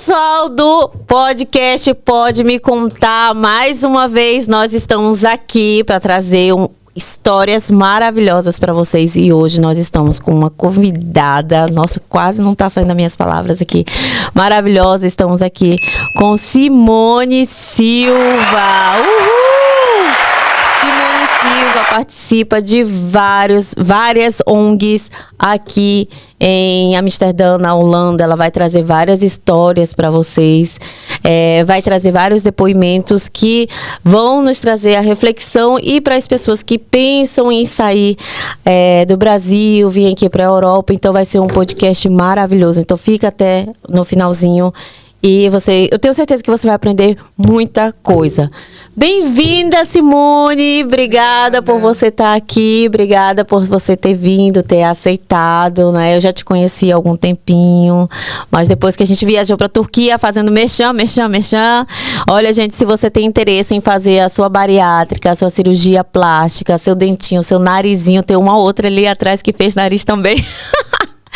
pessoal do podcast Pode Me Contar. Mais uma vez nós estamos aqui para trazer histórias maravilhosas para vocês. E hoje nós estamos com uma convidada. Nossa, quase não tá saindo das minhas palavras aqui. Maravilhosa. Estamos aqui com Simone Silva. Uhul! Simone Silva participa de várias ONGs aqui em Amsterdã, na Holanda. Ela vai trazer várias histórias para vocês, vai trazer vários depoimentos que vão nos trazer a reflexão e para as pessoas que pensam em sair do Brasil, vir aqui para a Europa. Então vai ser um podcast maravilhoso. Então fica até no finalzinho. E eu tenho certeza que você vai aprender muita coisa. Bem-vinda, Simone. Obrigada por você estar aqui. Obrigada por você ter vindo, ter aceitado, né? Eu já te conheci há algum tempinho, mas depois que a gente viajou para a Turquia fazendo merchan. Olha, gente, se você tem interesse em fazer a sua bariátrica, a sua cirurgia plástica, seu dentinho, seu narizinho, tem uma outra ali atrás que fez nariz também.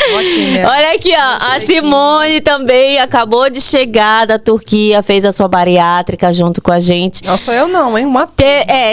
Olha aqui, ó, a Simone também acabou de chegar da Turquia, fez a sua bariátrica junto com a gente. Não sou eu não, hein?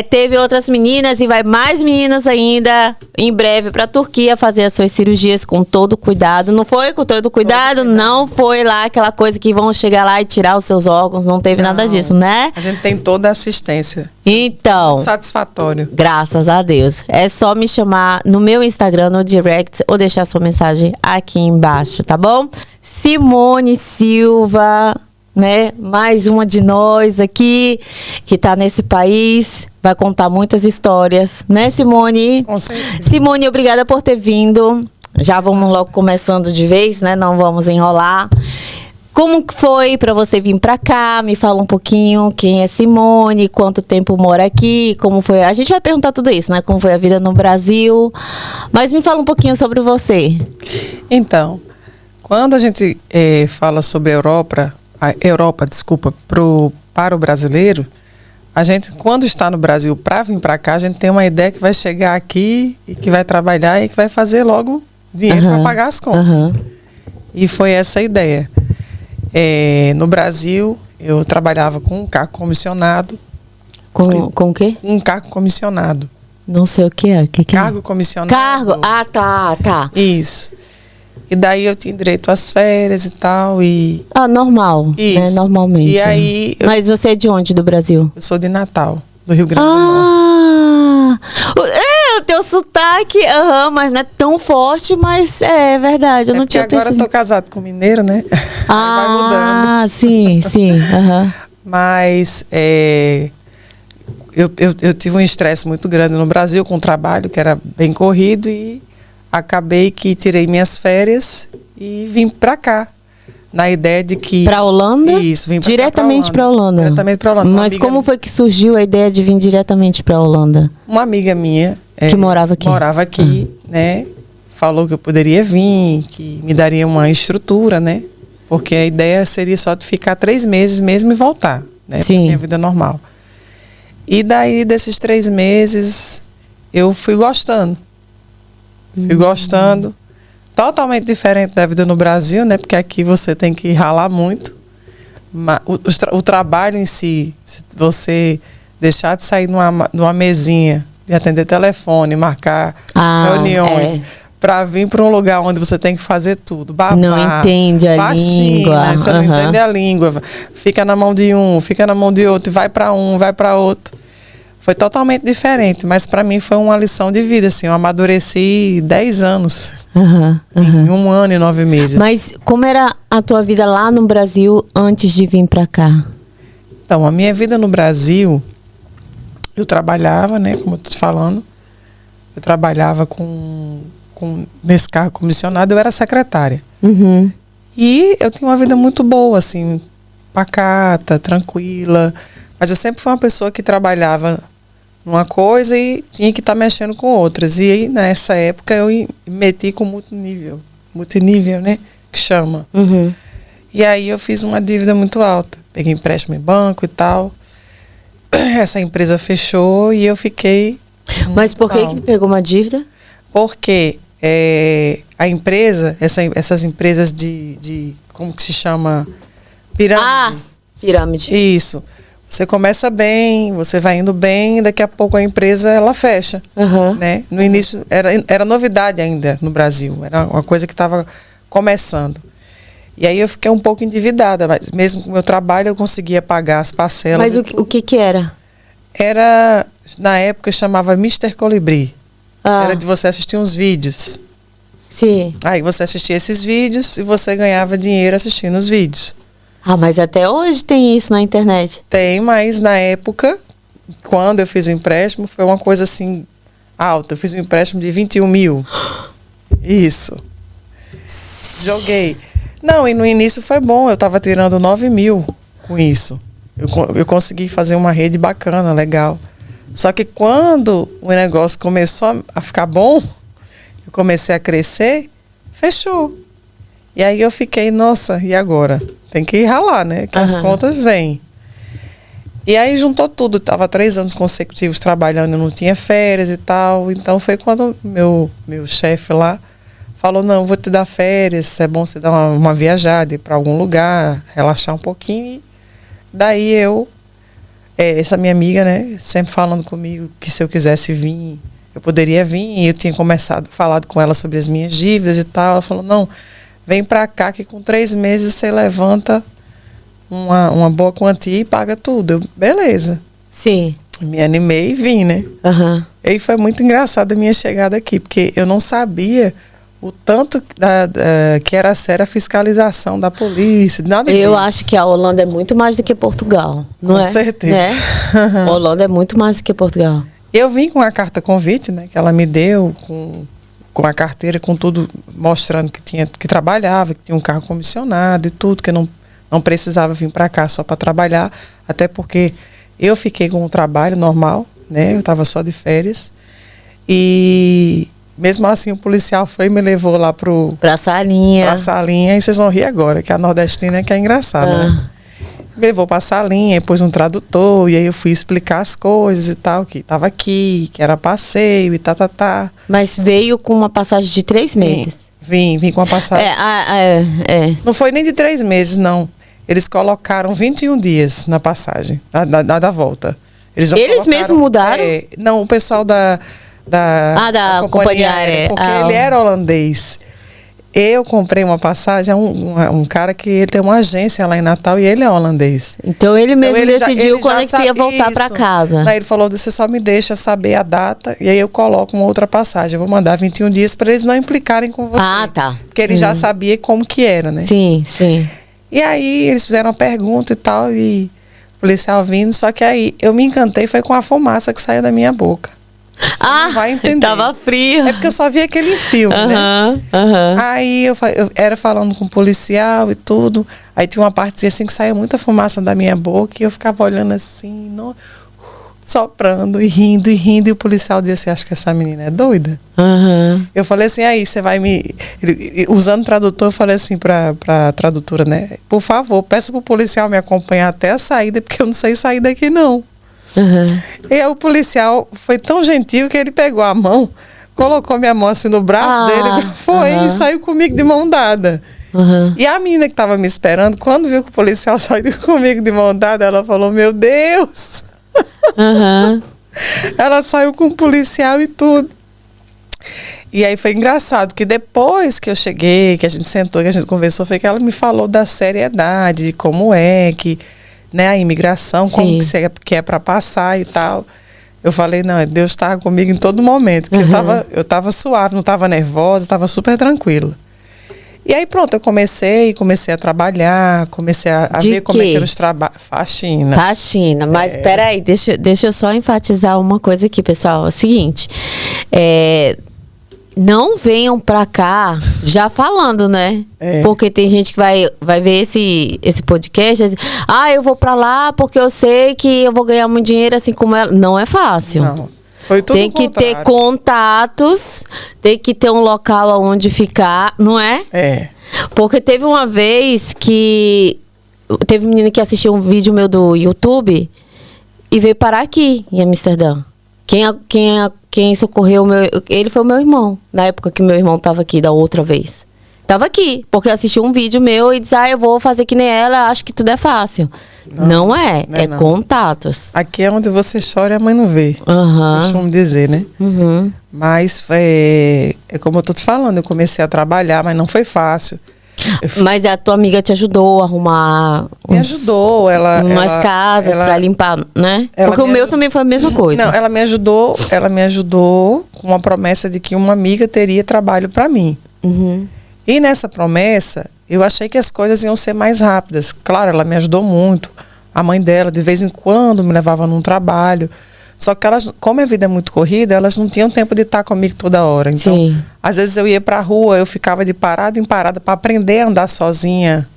Teve outras meninas e vai mais meninas ainda em breve pra Turquia fazer as suas cirurgias com todo cuidado. Não foi com todo cuidado? Não foi lá aquela coisa que vão chegar lá e tirar os seus órgãos, não teve nada disso, né? A gente tem toda a assistência. Então, satisfatório. Graças a Deus. É só me chamar no meu Instagram, no direct, ou deixar sua mensagem aqui embaixo, tá bom? Simone Silva, né? Mais uma de nós aqui que tá nesse país, vai contar muitas histórias, né, Simone? Com certeza. Simone, obrigada por ter vindo. Já vamos logo começando de vez, né? Não vamos enrolar. Como foi para você vir para cá? Me fala um pouquinho quem é Simone, quanto tempo mora aqui, como foi... A gente vai perguntar tudo isso, né? Como foi a vida no Brasil. Mas me fala um pouquinho sobre você. Então, quando a gente fala sobre a Europa, para o brasileiro, a gente, quando está no Brasil para vir para cá, a gente tem uma ideia que vai chegar aqui e que vai trabalhar e que vai fazer logo dinheiro para pagar as contas. E foi essa a ideia. No Brasil, eu trabalhava com um cargo comissionado. Com o quê? Um cargo comissionado. Não sei o que é. Cargo comissionado. Cargo? Ah, tá. Isso. E daí eu tinha direito às férias e tal. Normal. Isso. Né? Normalmente. E aí... Mas você é de onde do Brasil? Eu sou de Natal, do Rio Grande do Norte. O teu sotaque, mas não é tão forte, mas é verdade. Eu não tinha agora eu tô casado com mineiro, né? Vai mudando. Sim. Mas eu tive um estresse muito grande no Brasil com o trabalho, que era bem corrido, e acabei que tirei minhas férias e vim pra cá. Na ideia de que... Pra Holanda? Isso, vim diretamente pra Holanda. Diretamente pra Holanda. Mas como foi que surgiu a ideia de vir diretamente pra Holanda? Uma amiga minha... que morava aqui? Morava aqui, né? Falou que eu poderia vir, que me daria uma estrutura, né? Porque a ideia seria só de ficar 3 meses mesmo e voltar, né? Sim. Pra minha vida normal. E daí, desses 3 meses, eu fui gostando. Totalmente diferente da vida no Brasil, né? Porque aqui você tem que ralar muito. Mas o trabalho em si, se você deixar de sair numa mesinha, de atender telefone, marcar reuniões, para vir para um lugar onde você tem que fazer tudo. Babá, não entende a língua. Você não entende a língua. Fica na mão de um, fica na mão de outro, vai para um, vai para outro. Foi totalmente diferente, mas para mim foi uma lição de vida, assim. Eu amadureci 10 anos. Em 1 ano e 9 meses. Mas como era a tua vida lá no Brasil antes de vir para cá? Então, a minha vida no Brasil, eu trabalhava, né, como eu tô te falando, eu trabalhava nesse cargo comissionado, eu era secretária. E eu tinha uma vida muito boa, assim, pacata, tranquila, mas eu sempre fui uma pessoa que trabalhava numa coisa e tinha que estar mexendo com outras. E aí, nessa época, eu me meti com multinível, né, que chama. E aí eu fiz uma dívida muito alta. Peguei empréstimo em banco e tal. Essa empresa fechou e eu fiquei... Mas por que tu pegou uma dívida? Porque a empresa, essas empresas de como que se chama, Pirâmide. Pirâmide. Isso. Você começa bem, você vai indo bem, daqui a pouco a empresa ela fecha, né? No início era novidade ainda no Brasil, era uma coisa que estava começando. E aí eu fiquei um pouco endividada, mas mesmo com o meu trabalho eu conseguia pagar as parcelas. Mas o que era? Era, na época chamava Mr. Colibri. Era de você assistir uns vídeos. Sim. Aí você assistia esses vídeos e você ganhava dinheiro assistindo os vídeos. Mas até hoje tem isso na internet. Tem, mas na época, quando eu fiz o empréstimo, foi uma coisa assim, alta. Eu fiz um empréstimo de 21 mil. Isso. Joguei. Não, e no início foi bom. Eu estava tirando 9 mil com isso. Eu consegui fazer uma rede bacana, legal. Só que quando o negócio começou a ficar bom, eu comecei a crescer, fechou. E aí eu fiquei, nossa, e agora? Tem que ralar, né? Que as contas vêm. E aí juntou tudo. Tava 3 anos consecutivos trabalhando, eu não tinha férias e tal. Então foi quando meu chefe lá falou, não, vou te dar férias, é bom você dar uma viajada, ir para algum lugar, relaxar um pouquinho. E daí essa minha amiga, né, sempre falando comigo que se eu quisesse vir, eu poderia vir. E eu tinha falado com ela sobre as minhas dívidas e tal. Ela falou, não, vem pra cá que com 3 meses você levanta uma boa quantia e paga tudo. Eu, beleza. Sim. Me animei e vim, né? E foi muito engraçado a minha chegada aqui, porque eu não sabia o tanto que era séria a fiscalização da polícia, nada disso. Eu acho que a Holanda é muito mais do que Portugal, não é? Com certeza. Né? A Holanda é muito mais do que Portugal. Eu vim com a carta convite, né, que ela me deu, com a carteira, com tudo, mostrando que trabalhava, que tinha um carro comissionado e tudo, que eu não precisava vir para cá só para trabalhar, até porque eu fiquei com o trabalho normal, né, eu estava só de férias. E mesmo assim o policial foi e me levou lá pra salinha, e vocês vão rir agora, que a nordestina é que é engraçada, né? Me levou pra salinha, pôs um tradutor, e aí eu fui explicar as coisas e tal, que tava aqui, que era passeio e tá. Mas veio com uma passagem de 3 meses? Vim com a passagem. Não foi nem de 3 meses, não. Eles colocaram 21 dias na passagem, da volta. Eles mesmos mudaram? Não, o pessoal da companhia aérea. Porque ele era holandês. Eu comprei uma passagem a um cara que ele tem uma agência lá em Natal e ele é holandês. Então ele mesmo decidiu quando é que ia voltar para casa. Aí ele falou, você só me deixa saber a data e aí eu coloco uma outra passagem. Eu vou mandar 21 dias para eles não implicarem com você. Tá. Porque ele já sabia como que era, né? Sim. E aí eles fizeram uma pergunta e tal, e o policial vindo, só que aí eu me encantei, foi com a fumaça que saiu da minha boca. Você não vai entender. Tava frio. É porque eu só vi aquele filme, né? Aí eu era falando com o policial e tudo. Aí tinha uma parte assim que saía muita fumaça da minha boca e eu ficava olhando assim, soprando e rindo. E o policial dizia assim, acho que essa menina é doida. Eu falei assim, aí você vai usando o tradutor, eu falei assim pra tradutora, né? Por favor, peça pro policial me acompanhar até a saída, porque eu não sei sair daqui não. E aí o policial foi tão gentil que ele pegou a mão, colocou minha mão assim no braço dele, e saiu comigo de mão dada. E a menina que estava me esperando, quando viu que o policial saiu comigo de mão dada, ela falou, meu Deus! Ela saiu com o policial e tudo. E aí foi engraçado, que depois que eu cheguei, que a gente sentou, que a gente conversou, foi que ela me falou da seriedade, de como é que, né, a imigração, como que é para passar e tal. Eu falei, não, Deus estava comigo em todo momento, que eu tava suave, não estava nervosa, estava super tranquila. E aí pronto, eu comecei a trabalhar, comecei a ver como é que era os trabalhos. Faxina, mas peraí, deixa eu só enfatizar uma coisa aqui, pessoal. É o seguinte, não venham pra cá já falando, né? Porque tem gente que vai ver esse podcast e diz, eu vou pra lá porque eu sei que eu vou ganhar muito dinheiro assim como ela. Não é fácil. Não, foi tudo tem que ter contatos, tem que ter um local onde ficar, não é? Porque teve uma vez que teve um menino que assistiu um vídeo meu do YouTube e veio parar aqui em Amsterdã. Quem socorreu ele foi o meu irmão, na época que meu irmão estava aqui da outra vez. Tava aqui, porque assistiu um vídeo meu e disse, eu vou fazer que nem ela, acho que tudo é fácil. Não é, é não. Contatos. Aqui é onde você chora e a mãe não vê. Costumo dizer, né? Mas é como eu tô te falando, eu comecei a trabalhar, mas não foi fácil. Mas a tua amiga te ajudou a arrumar Me ajudou, umas casas pra limpar, né? Porque o meu também foi a mesma coisa. Não, ela me ajudou com uma promessa de que uma amiga teria trabalho pra mim. E nessa promessa, eu achei que as coisas iam ser mais rápidas. Claro, ela me ajudou muito. A mãe dela, de vez em quando, me levava num trabalho. Só que elas, como a vida é muito corrida, elas não tinham tempo de estar comigo toda hora. Então, às vezes eu ia pra rua, eu ficava de parada em parada para aprender a andar sozinha,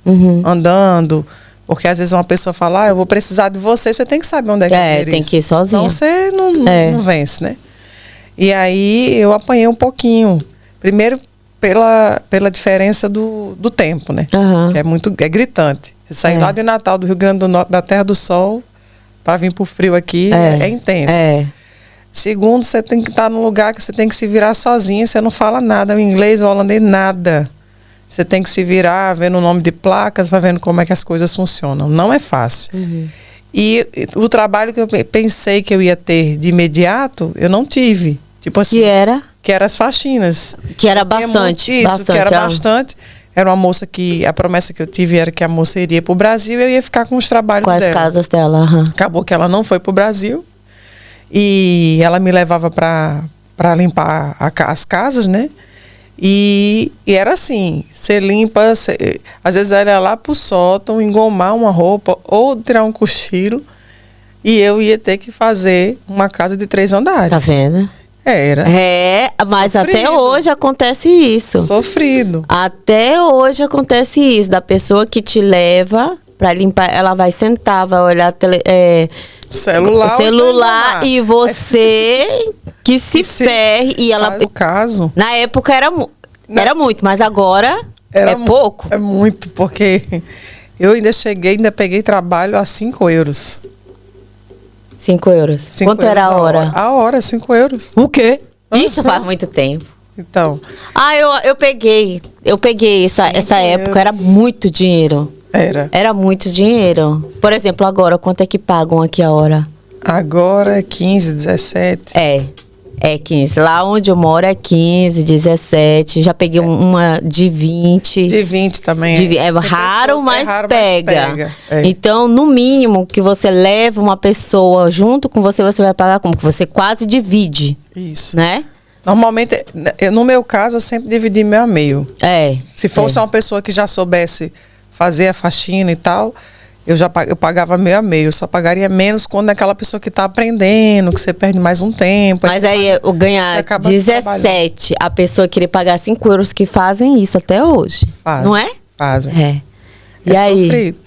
andando. Porque às vezes uma pessoa fala, eu vou precisar de você, você tem que saber onde é que é. Tem que ir sozinha. Então você não vence, né? E aí eu apanhei um pouquinho. Primeiro pela diferença do tempo, né? Que é gritante. Você sair lá de Natal, do Rio Grande do Norte, da Terra do Sol, para vir pro frio aqui, é intenso. Segundo, você tem que estar num lugar que você tem que se virar sozinha, você não fala nada, o inglês, o holandês, nada. Você tem que se virar, vendo o nome de placas, vai vendo como é que as coisas funcionam. Não é fácil. E o trabalho que eu pensei que eu ia ter de imediato, eu não tive. Tipo assim, que era as faxinas. Que era bastante. Bastante. Era uma moça que, a promessa que eu tive era que a moça iria pro Brasil e eu ia ficar com os trabalhos dela. Com as casas dela. Acabou que ela não foi pro Brasil. E ela me levava para limpar as casas, né? E era assim, você limpa, às vezes ela ia lá pro sótão, engomar uma roupa ou tirar um cochilo. E eu ia ter que fazer uma casa de 3 andares. Tá vendo? Mas sofrido. Até hoje acontece isso. Sofrido. Até hoje acontece isso, da pessoa que te leva pra limpar, ela vai sentar, vai olhar celular e você que se ferre. E ela, no caso, na época era muito, mas agora é pouco. É muito, porque eu ainda peguei trabalho a 5 euros. 5 euros. Quanto era a hora? A hora, 5 euros. O quê? Isso faz muito tempo. Então. Eu peguei essa época, era muito dinheiro. Era muito dinheiro. Por exemplo, agora, quanto é que pagam aqui a hora? Agora é 15, 17. É 15. Lá onde eu moro é 15, 17. Já peguei uma de 20. De 20 também. É raro, mas pega. Então, no mínimo que você leva uma pessoa junto com você, você vai pagar como? Que você quase divide. Isso. Né? Normalmente, no meu caso, eu sempre dividi meio a meio. Se fosse uma pessoa que já soubesse fazer a faxina e tal, eu pagava meio a meio. Eu só pagaria menos quando é aquela pessoa que está aprendendo, que você perde mais um tempo. Mas aí eu ganhar 17, a pessoa querer pagar 5 euros, que fazem isso até hoje. Não é? Fazem. E aí? Sofrido.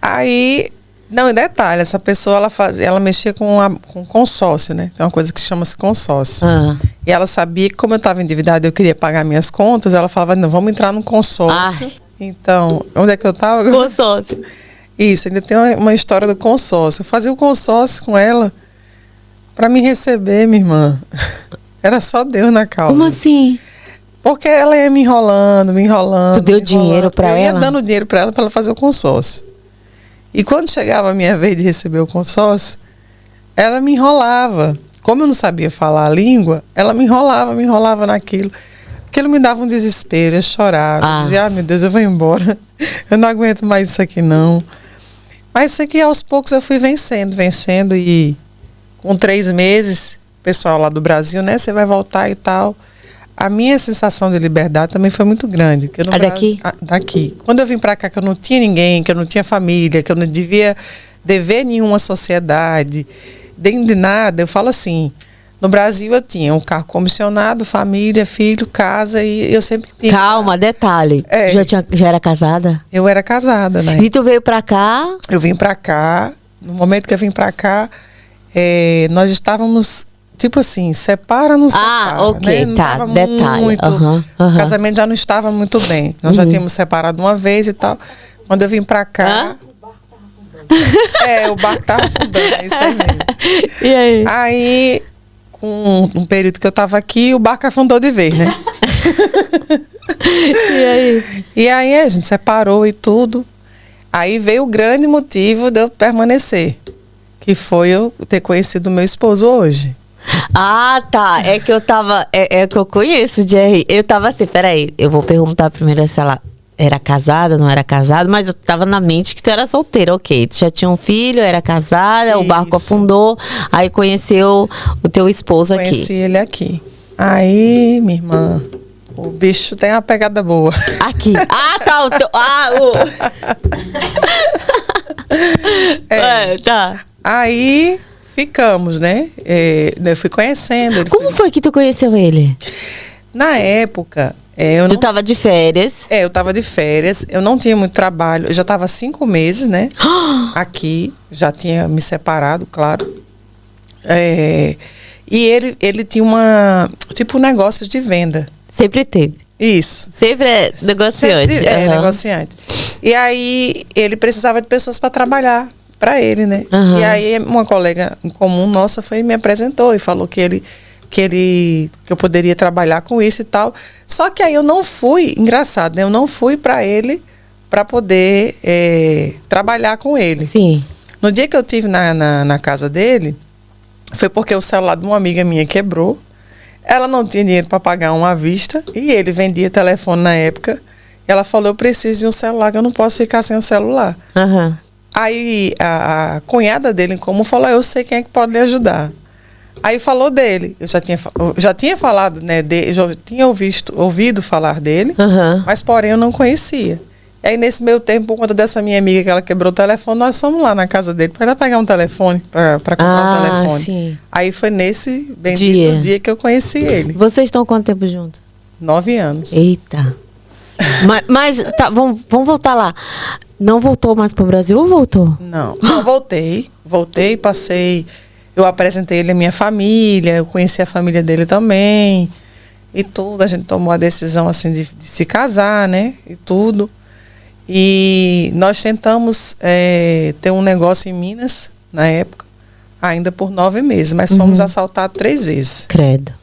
Aí, não, e detalhe, essa pessoa, ela mexia com consórcio, né? Tem uma coisa que chama-se consórcio. E ela sabia que, como eu estava endividada, eu queria pagar minhas contas, ela falava, não, vamos entrar num consórcio. Então, onde é que eu estava? Consórcio. Isso, ainda tem uma história do consórcio. Eu fazia o consórcio com ela para me receber, minha irmã. Era só Deus na causa. Como assim? Porque ela ia me enrolando. Tu deu dinheiro para ela? Eu ia dando dinheiro para ela fazer o consórcio. E quando chegava a minha vez de receber o consórcio, ela me enrolava. Como eu não sabia falar a língua, ela me enrolava naquilo. Aquilo me dava um desespero, eu chorava. Dizia, meu Deus, eu vou embora. Eu não aguento mais isso aqui, não. Mas isso aqui, aos poucos, eu fui vencendo. E com 3 meses, o pessoal lá do Brasil, né? Você vai voltar e tal. A minha sensação de liberdade também foi muito grande. Que no daqui? Daqui. Quando eu vim pra cá, que eu não tinha ninguém, que eu não tinha família, que eu não devia dever nenhuma sociedade, nem de nada, eu falo assim... No Brasil eu tinha um carro comissionado, família, filho, casa, e eu sempre tinha... Calma, detalhe. Já era casada? Eu era casada, né? E tu veio pra cá? Eu vim pra cá. No momento que eu vim pra cá, nós estávamos, tipo assim, separa, não separa. Ok, né? tá, detalhe. O casamento já não estava muito bem. Nós já tínhamos separado uma vez e tal. Quando eu vim pra cá... o barco tava afundando, é isso aí mesmo. E aí? Aí... Com um período que eu estava aqui, o barco afundou de vez, né? E aí? E aí a gente separou e tudo. Aí veio o grande motivo de eu permanecer, que foi eu ter conhecido meu esposo hoje. Ah, tá. É que eu tava... É que eu conheço o Jerry. Eu tava assim, peraí. Eu vou perguntar primeiro se ela era casada, não era casada. Mas eu tava na mente que tu era solteira, ok. Tu já tinha um filho, era casada, o barco afundou. Aí conheceu o teu esposo aqui. Conheci ele aqui. Aí, minha irmã... O bicho tem uma pegada boa. Aqui. Ah, tá. Tá. Aí ficamos, né? Eu fui conhecendo. Como foi que tu conheceu ele? Na época... Tu tava de férias? Eu tava de férias. Eu não tinha muito trabalho. Eu já tava 5 meses, né? Aqui. Já tinha me separado, claro. E ele tinha tipo negócios de venda. Sempre teve. Isso. Sempre é negociante. Negociante. E aí ele precisava de pessoas para trabalhar para ele, né? E aí uma colega em comum nossa foi e me apresentou e falou que eu poderia trabalhar com isso e tal. Só que aí eu não fui, engraçado, né? Eu não fui para ele para poder trabalhar com ele. Sim. No dia que eu tive na casa dele, foi porque o celular de uma amiga minha quebrou. Ela não tinha dinheiro para pagar uma à vista e ele vendia telefone na época. Ela falou, eu preciso de um celular, que eu não posso ficar sem o celular. Aí a cunhada dele em comum falou, eu sei quem é que pode lhe ajudar. Aí falou dele. Eu já tinha falado, né? Eu já tinha ouvido falar dele, mas porém eu não conhecia. E aí nesse meio tempo, por conta dessa minha amiga que ela quebrou o telefone, nós fomos lá na casa dele para ela pegar um telefone, para comprar um telefone. Sim. Aí foi nesse bendito dia que eu conheci ele. Vocês estão quanto tempo juntos? 9 anos. Eita. mas tá, vamos voltar lá. Não voltou mais pro Brasil ou voltou? Não, voltei, passei. Eu apresentei ele à minha família, eu conheci a família dele também. E tudo, a gente tomou a decisão assim de se casar, né? E tudo. E nós tentamos ter um negócio em Minas, na época, ainda por 9 meses, mas fomos assaltados 3 vezes. Credo.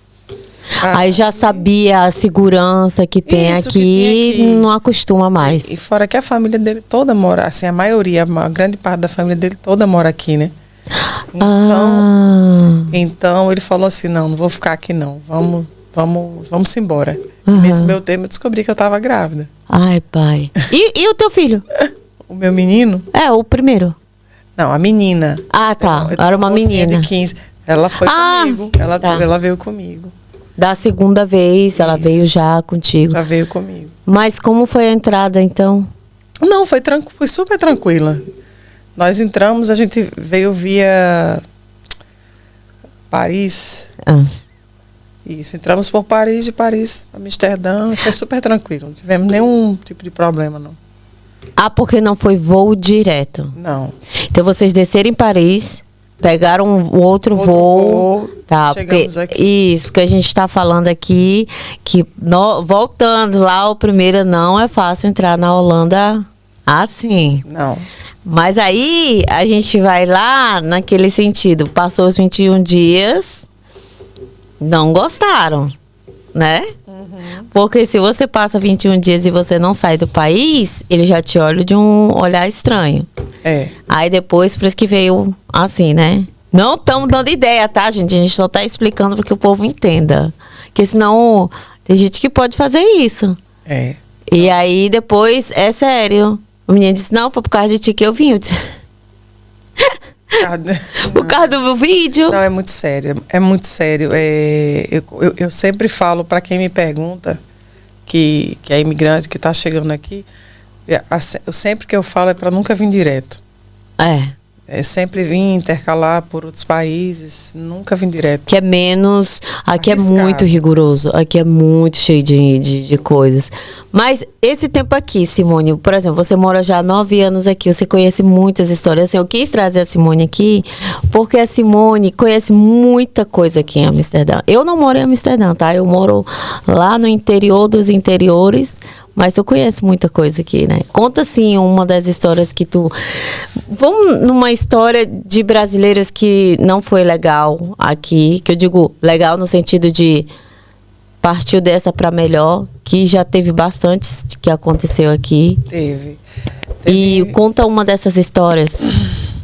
Aí já sabia a segurança que tem aqui, não acostuma mais. E fora que a família dele toda mora, assim, a grande parte da família dele toda mora aqui, né? Então ele falou assim, não vou ficar aqui não, vamos embora. Nesse meu tempo eu descobri que eu estava grávida. Ai, pai. E o teu filho? O meu menino? O primeiro. Não, a menina. Ah, tá. Era uma menina. De 15. Ela foi comigo. Ela veio comigo. Da segunda vez, ela veio já contigo. Já veio comigo. Mas como foi a entrada, então? Não, foi super tranquila. Nós entramos, a gente veio via Paris. Isso, entramos por Paris, de Paris, Amsterdã, foi super tranquilo. Não tivemos nenhum tipo de problema, não. Porque não foi voo direto? Não. Então vocês desceram em Paris, pegaram o outro voo. Tá, chegamos aqui. Isso, porque a gente está falando aqui que, voltando lá, o primeiro não é fácil entrar na Holanda assim. Não. Mas aí a gente vai lá naquele sentido, passou os 21 dias... Não gostaram, né? Porque se você passa 21 dias e você não sai do país, ele já te olha de um olhar estranho. Aí depois, por isso que veio assim, né? Não estamos dando ideia, tá, gente? A gente só tá explicando para que o povo entenda. Porque senão, tem gente que pode fazer isso. E aí depois, é sério. O menino disse, não, foi por causa de ti que eu vim. Por causa do vídeo. Não, é muito sério. É muito sério. Eu sempre falo para quem me pergunta que é imigrante, que está chegando aqui, sempre que eu falo é para nunca vir direto. É sempre vir intercalar por outros países, nunca vir direto. Que é menos... Aqui arriscado. É muito rigoroso. Aqui é muito cheio de coisas. Mas esse tempo aqui, Simone, por exemplo, você mora já há 9 anos aqui, você conhece muitas histórias. Assim, eu quis trazer a Simone aqui, porque a Simone conhece muita coisa aqui em Amsterdã. Eu não moro em Amsterdã, tá? Eu moro lá no interior dos interiores, mas tu conhece muita coisa aqui, né? Conta, assim, uma das histórias que tu... Vamos numa história de brasileiros que não foi legal aqui, que eu digo legal no sentido de partiu dessa para melhor, que já teve bastante que aconteceu aqui. Teve. E conta uma dessas histórias.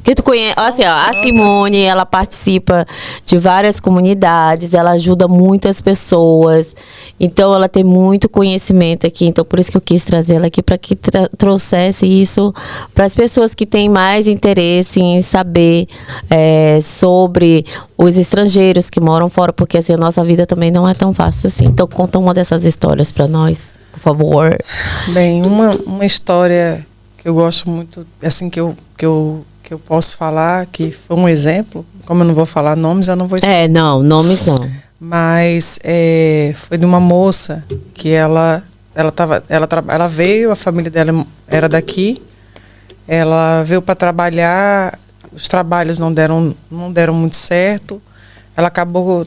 Que tu conhece, assim, ó, a Simone, ela participa de várias comunidades, ela ajuda muitas pessoas, então ela tem muito conhecimento aqui, então por isso que eu quis trazer ela aqui, para que trouxesse isso para as pessoas que têm mais interesse em saber sobre os estrangeiros que moram fora, porque assim, a nossa vida também não é tão fácil assim. Então conta uma dessas histórias para nós, por favor. Bem, uma história que eu gosto muito, assim, que eu posso falar, que foi um exemplo, como eu não vou falar nomes, eu não vou explicar. Não, nomes não. Mas foi de uma moça que ela veio, a família dela era daqui, ela veio para trabalhar, os trabalhos não deram muito certo, ela acabou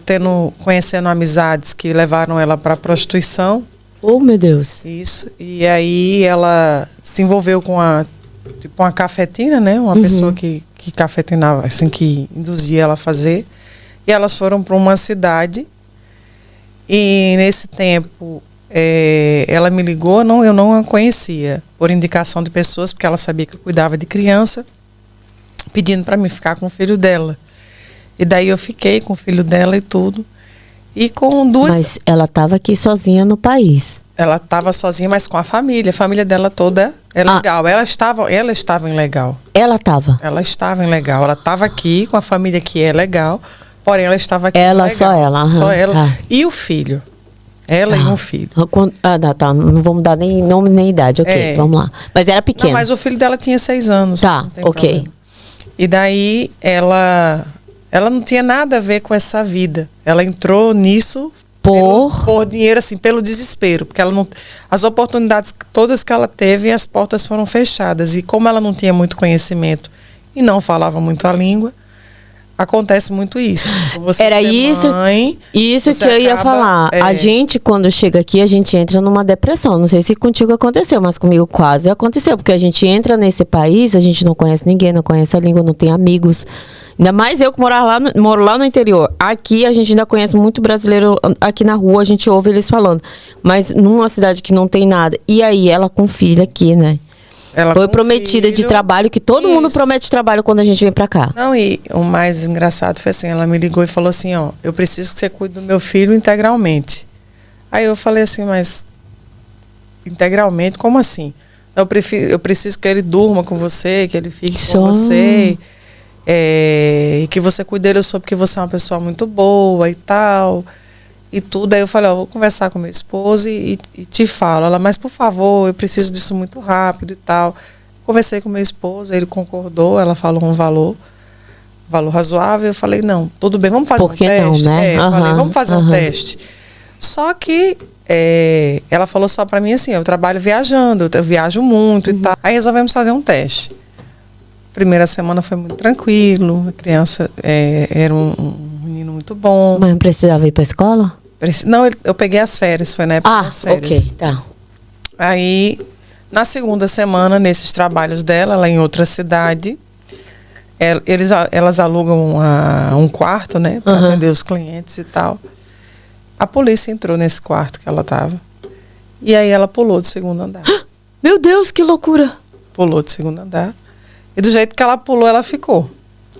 conhecendo amizades que levaram ela para a prostituição. Oh, meu Deus. Isso, e aí ela se envolveu com uma cafetina, né? Uma pessoa que cafetinava, assim, que induzia ela a fazer. E elas foram para uma cidade. E nesse tempo, ela me ligou, eu não a conhecia, por indicação de pessoas, porque ela sabia que eu cuidava de criança, pedindo para mim ficar com o filho dela. E daí eu fiquei com o filho dela e tudo. E com duas... Mas ela estava aqui sozinha no país. Ela estava sozinha, mas com a família dela toda é legal. Ela estava em legal. Ela estava? Ela estava em legal. Ela estava aqui com a família que é legal, porém ela estava aqui legal. Só ela. Só ela. Tá. E o filho. Ela e um filho. Tá. Não vamos dar nem nome nem idade. Ok, vamos lá. Mas era pequena. Não, mas o filho dela tinha 6 anos. Tá, ok. Problema. E daí ela não tinha nada a ver com essa vida. Ela entrou nisso por dinheiro, assim, pelo desespero, porque ela não, as oportunidades todas que ela teve, as portas foram fechadas, e como ela não tinha muito conhecimento e não falava muito a língua, acontece muito isso. Era isso que eu ia falar. A gente, quando chega aqui, a gente entra numa depressão. Não sei se contigo aconteceu, mas comigo quase aconteceu, porque a gente entra nesse país, a gente não conhece ninguém, não conhece a língua, não tem amigos. Ainda mais eu que moro lá no interior. Aqui a gente ainda conhece muito brasileiro. Aqui na rua a gente ouve eles falando. Mas numa cidade que não tem nada. E aí ela com filho aqui, né? Ela foi prometida de trabalho, que todo mundo promete trabalho quando a gente vem pra cá. Não, e o mais engraçado foi assim, ela me ligou e falou assim, ó, eu preciso que você cuide do meu filho integralmente. Aí eu falei assim, mas integralmente, como assim? Eu preciso que ele durma com você, que ele fique com você. E que você cuide dele, eu soube que você é uma pessoa muito boa e tal, e tudo. Aí eu falei, ó, vou conversar com meu esposo e te falo. Ela, mas por favor, eu preciso disso muito rápido e tal. Conversei com meu esposo, ele concordou, ela falou um valor razoável. Eu falei, não, tudo bem, vamos fazer um teste. Não, né? Falei, vamos fazer um teste. Só que ela falou só pra mim assim, eu trabalho viajando, eu viajo muito e tal. Aí resolvemos fazer um teste. Primeira semana foi muito tranquilo, a criança era um menino muito bom. Mas não precisava ir para a escola? Não, eu peguei as férias, foi na época das férias. Ok, tá. Aí, na segunda semana, nesses trabalhos dela, lá em outra cidade, elas alugam um quarto, né, para atender os clientes e tal. A polícia entrou nesse quarto que ela estava. E aí ela pulou do segundo andar. Meu Deus, que loucura! Pulou do segundo andar. E do jeito que ela pulou, ela ficou.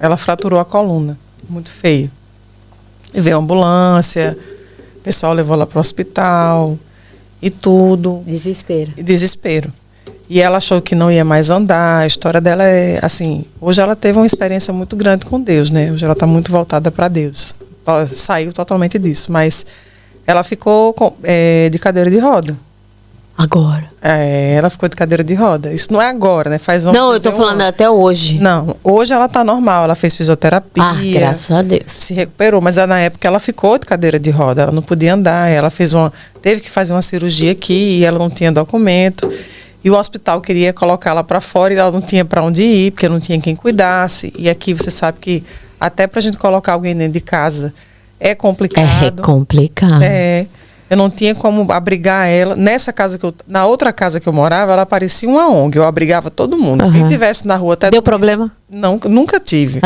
Ela fraturou a coluna. Muito feio. E veio a ambulância. O pessoal levou ela para o hospital. E tudo. Desespero. E ela achou que não ia mais andar. A história dela é assim... Hoje ela teve uma experiência muito grande com Deus, né? Hoje ela está muito voltada para Deus. Saiu totalmente disso. Mas ela ficou de cadeira de roda. Agora? Ela ficou de cadeira de roda. Isso não é agora, né? Não, eu tô falando até hoje. Não, hoje ela tá normal. Ela fez fisioterapia. Graças a Deus. Se recuperou, mas na época ela ficou de cadeira de roda. Ela não podia andar. Ela teve que fazer uma cirurgia aqui e ela não tinha documento. E o hospital queria colocá-la para fora e ela não tinha para onde ir, porque não tinha quem cuidasse. E aqui você sabe que até pra gente colocar alguém dentro de casa é complicado. É complicado. Eu não tinha como abrigar ela. Na outra casa que eu morava, ela parecia uma ONG. Eu abrigava todo mundo. Quem tivesse na rua até... Deu problema? Não, nunca tive.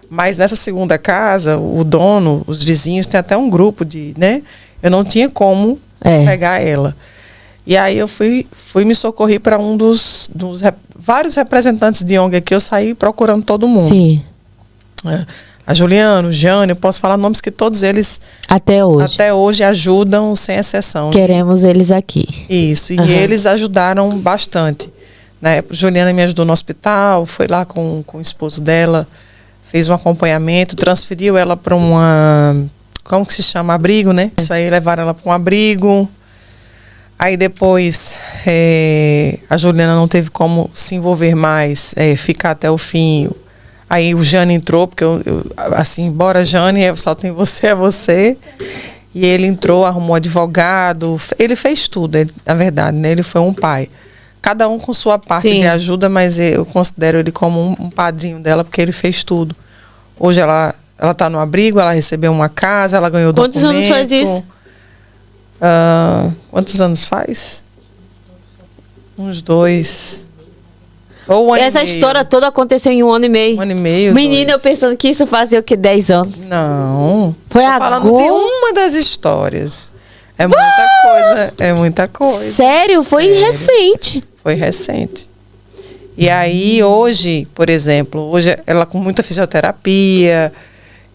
Mas nessa segunda casa, o dono, os vizinhos, tem até um grupo né? Eu não tinha como pegar ela. E aí eu fui me socorrer para um dos vários representantes de ONG aqui. Eu saí procurando todo mundo. Sim. A Juliana, o Jânio, eu posso falar nomes que todos eles até hoje ajudam sem exceção. Queremos eles aqui. Isso, e eles ajudaram bastante. Né? Juliana me ajudou no hospital, foi lá com o esposo dela, fez um acompanhamento, transferiu ela para como que se chama? Abrigo, né? Isso aí, levaram ela para um abrigo. Aí depois a Juliana não teve como se envolver mais, ficar até o fim. Aí o Jane entrou, porque eu assim, bora Jane, só tem você, é você. E ele entrou, arrumou advogado, ele fez tudo, na verdade, né? Ele foi um pai. Cada um com sua parte de ajuda, mas eu considero ele como um padrinho dela, porque ele fez tudo. Hoje ela está no abrigo, ela recebeu uma casa, ela ganhou documento. Quantos anos faz isso? Quantos anos faz? Uns 2. Ou 1 ano Essa e meio. história toda aconteceu em 1 ano e meio. 1 ano e meio. Menina, eu pensando que isso fazia o quê? 10 anos? Não. Foi Tô agora? falando de uma das histórias. É muita coisa. É muita coisa. Sério? Foi recente. Foi recente. E aí, hoje, por exemplo, hoje ela com muita fisioterapia,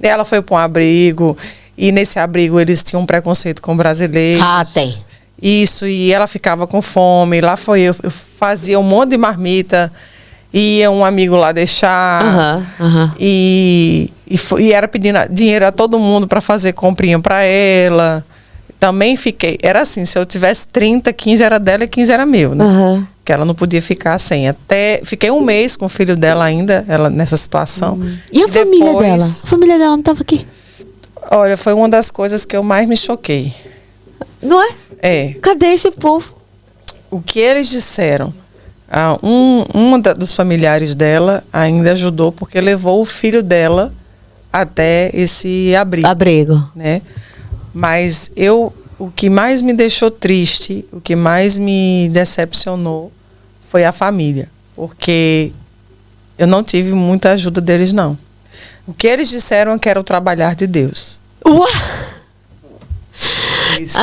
ela foi para um abrigo, e nesse abrigo eles tinham um preconceito com brasileiros. Ah, tem. Isso, e ela ficava com fome. Lá foi eu fazia um monte de marmita, ia um amigo lá deixar. E era pedindo dinheiro a todo mundo para fazer comprinha para ela. Também fiquei. Era assim, se eu tivesse 30, 15 era dela e 15 era meu, né? Que ela não podia ficar sem. Fiquei 1 mês com o filho dela ainda, ela nessa situação. E a família dela? A família dela não estava aqui? Olha, foi uma das coisas que eu mais me choquei. Não é? Cadê esse povo? O que eles disseram? Dos familiares dela ainda ajudou porque levou o filho dela até esse abrigo. Né? Mas o que mais me deixou triste, o que mais me decepcionou foi a família. Porque eu não tive muita ajuda deles, não. O que eles disseram é que era o trabalhar de Deus. Isso.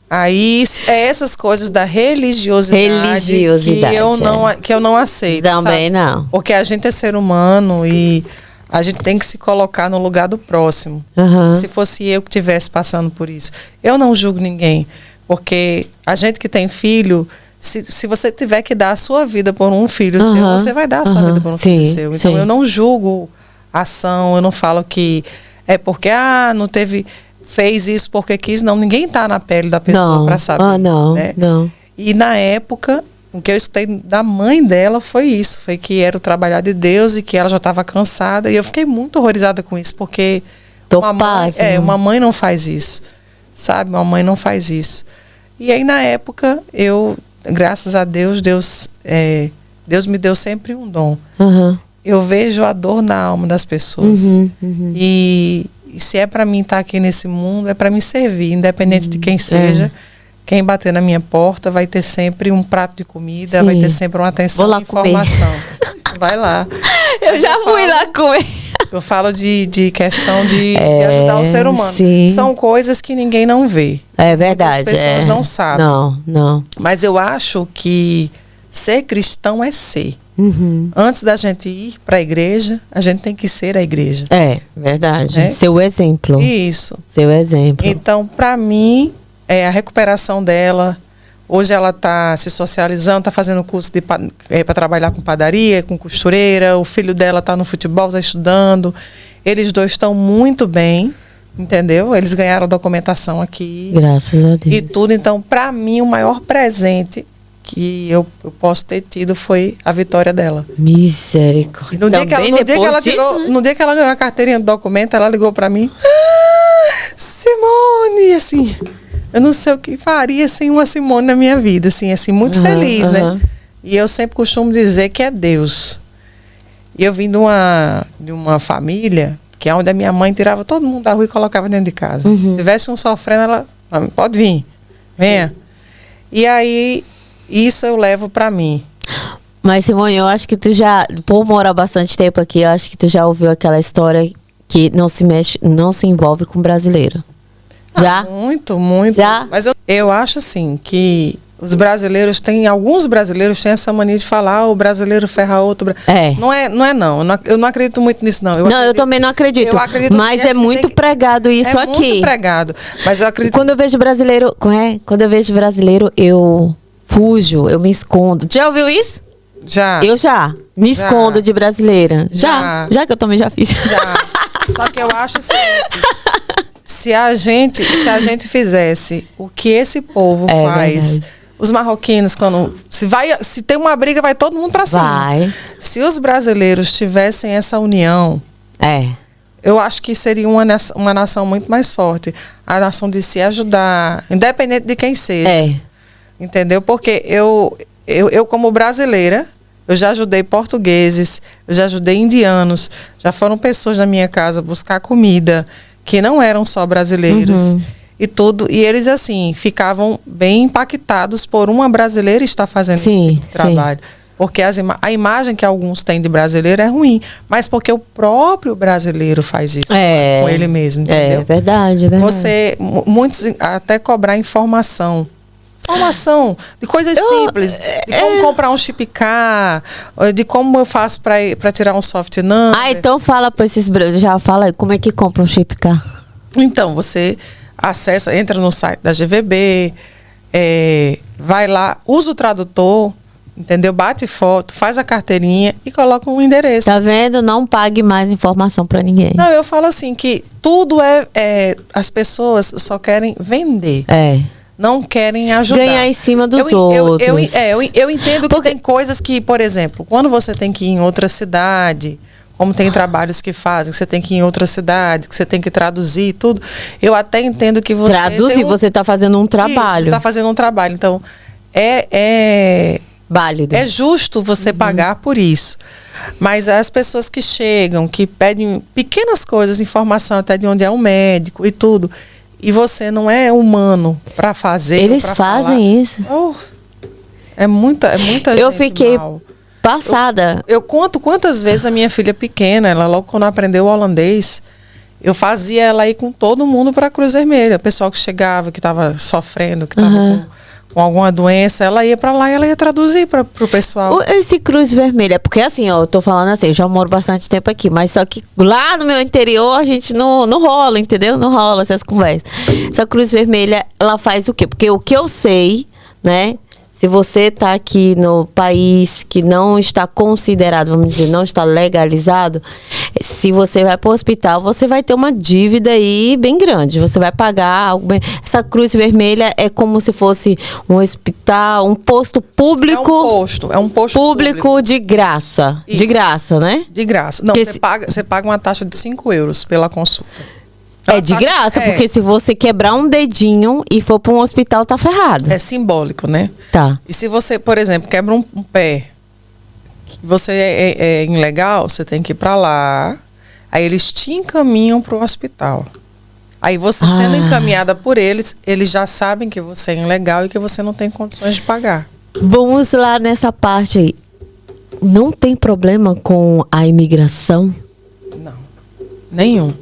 Aí essas coisas da religiosidade que eu não aceito. Também sabe? não. Porque a gente é ser humano e a gente tem que se colocar no lugar do próximo. Se fosse eu que estivesse passando por isso. Eu não julgo ninguém. Porque a gente que tem filho, se você tiver que dar a sua vida por um filho seu, você vai dar a sua vida por um filho seu. Então eu não julgo a ação, eu não falo que é porque não teve... fez isso porque quis, não. Ninguém está na pele da pessoa para saber. Não. E na época, o que eu escutei da mãe dela foi isso. Foi que era o trabalhar de Deus e que ela já estava cansada. E eu fiquei muito horrorizada com isso, porque uma mãe não faz isso. Sabe? Uma mãe não faz isso. E aí, na época, graças a Deus, Deus me deu sempre um dom. Eu vejo a dor na alma das pessoas. E se é para mim estar aqui nesse mundo, é para me servir, independente de quem seja. Quem bater na minha porta vai ter sempre um prato de comida, vai ter sempre uma atenção e informação. Vai lá. Eu já fui lá comer. Eu falo de questão de ajudar o ser humano. São coisas que ninguém não vê. É verdade. As pessoas não sabem. Não. Mas eu acho que ser cristão é ser. Antes da gente ir para a igreja, a gente tem que ser a igreja. É, verdade. Ser o exemplo. Isso. Ser o exemplo. Então, para mim, a recuperação dela, hoje ela está se socializando, está fazendo curso para trabalhar com padaria, com costureira, o filho dela está no futebol, está estudando. Eles dois estão muito bem, entendeu? Eles ganharam documentação aqui. Graças a Deus. E tudo. Então, para mim, o maior presente que eu posso ter tido foi a vitória dela. Misericórdia. No dia que ela ganhou a carteirinha do documento, ela ligou para mim. Simone, assim, eu não sei o que faria sem uma Simone na minha vida, assim muito feliz, né? E eu sempre costumo dizer que é Deus. E eu vim de uma família que é onde a minha mãe tirava todo mundo da rua e colocava dentro de casa. Se tivesse um sofrendo, ela pode vir, venha. E aí isso eu levo para mim. Mas, Simone, eu acho que tu já, por morar bastante tempo aqui, eu acho que tu já ouviu aquela história que não se envolve com brasileiro. Já? Muito, muito. Já? Mas eu acho assim que os brasileiros alguns brasileiros têm essa mania de falar, o brasileiro ferra outro. Não é não. Eu não acredito muito nisso, não. Eu também não acredito. Mas é muito pregado isso aqui. É muito pregado. Mas eu acredito. Quando eu vejo brasileiro, Quando eu vejo brasileiro, eu fujo, eu me escondo. Já ouviu isso? Já. Eu já. Me escondo de brasileira. Já que eu também já fiz. Já. Só que eu acho o seguinte. Se a gente fizesse o que esse povo faz, verdade. Os marroquinos, se tem uma briga, vai todo mundo pra cima. Vai. Se os brasileiros tivessem essa união, eu acho que seria uma nação muito mais forte. A nação de se ajudar, independente de quem seja. Entendeu? Porque eu como brasileira, eu já ajudei portugueses, eu já ajudei indianos, já foram pessoas na minha casa buscar comida, que não eram só brasileiros. E tudo, e eles assim ficavam bem impactados por uma brasileira estar fazendo esse tipo de trabalho, porque a imagem que alguns têm de brasileiro é ruim, mas porque o próprio brasileiro faz isso com ele mesmo, entendeu? É verdade. Muitos até cobrar informação de coisas simples, de como comprar um chipcar, de como eu faço para tirar um soft number. Então fala para esses já fala como é que compra um chipcar. Então você acessa, entra no site da GVB, vai lá, usa o tradutor, entendeu? Bate foto, faz a carteirinha e coloca um endereço. Tá vendo? Não pague mais informação para ninguém. Não, eu falo assim que tudo as pessoas só querem vender. Não querem ajudar. Ganhar em cima dos outros. Eu entendo que tem coisas que, por exemplo, quando você tem que ir em outra cidade, como tem trabalhos que fazem, que você tem que ir em outra cidade, que você tem que traduzir e tudo. Eu até entendo que você... Traduzir, você está fazendo um trabalho. Está fazendo um trabalho. Então, válido. É justo você pagar por isso. Mas as pessoas que chegam, que pedem pequenas coisas, informação até de onde é um médico e tudo, e você não é humano para fazer. Eles fazem isso. É muita gente. Eu fiquei passada. Eu conto quantas vezes a minha filha pequena, ela logo quando aprendeu o holandês, eu fazia ela ir com todo mundo para a Cruz Vermelha. O pessoal que chegava, que estava sofrendo, que estava com alguma doença, ela ia para lá e ela ia traduzir para o pessoal. Esse Cruz Vermelha, porque assim, eu tô falando assim, eu já moro bastante tempo aqui, mas só que lá no meu interior a gente não rola, entendeu? Não rola essas conversas. Essa Cruz Vermelha, ela faz o quê? Porque o que eu sei, né? Se você está aqui no país que não está considerado, vamos dizer, não está legalizado, se você vai para o hospital, você vai ter uma dívida aí bem grande. Você vai pagar algo bem... Essa Cruz Vermelha é como se fosse um hospital, um posto público. É um posto público de graça. Isso. De graça, né? De graça. Não, você paga uma taxa de 5 euros pela consulta. De graça, porque se você quebrar um dedinho e for para um hospital, tá ferrado. É simbólico, né? Tá. E se você, por exemplo, quebra um pé, você é ilegal, você tem que ir para lá, aí eles te encaminham para o hospital. Aí você sendo encaminhada por eles já sabem que você é ilegal e que você não tem condições de pagar. Vamos lá nessa parte aí. Não tem problema com a imigração? Não, nenhum.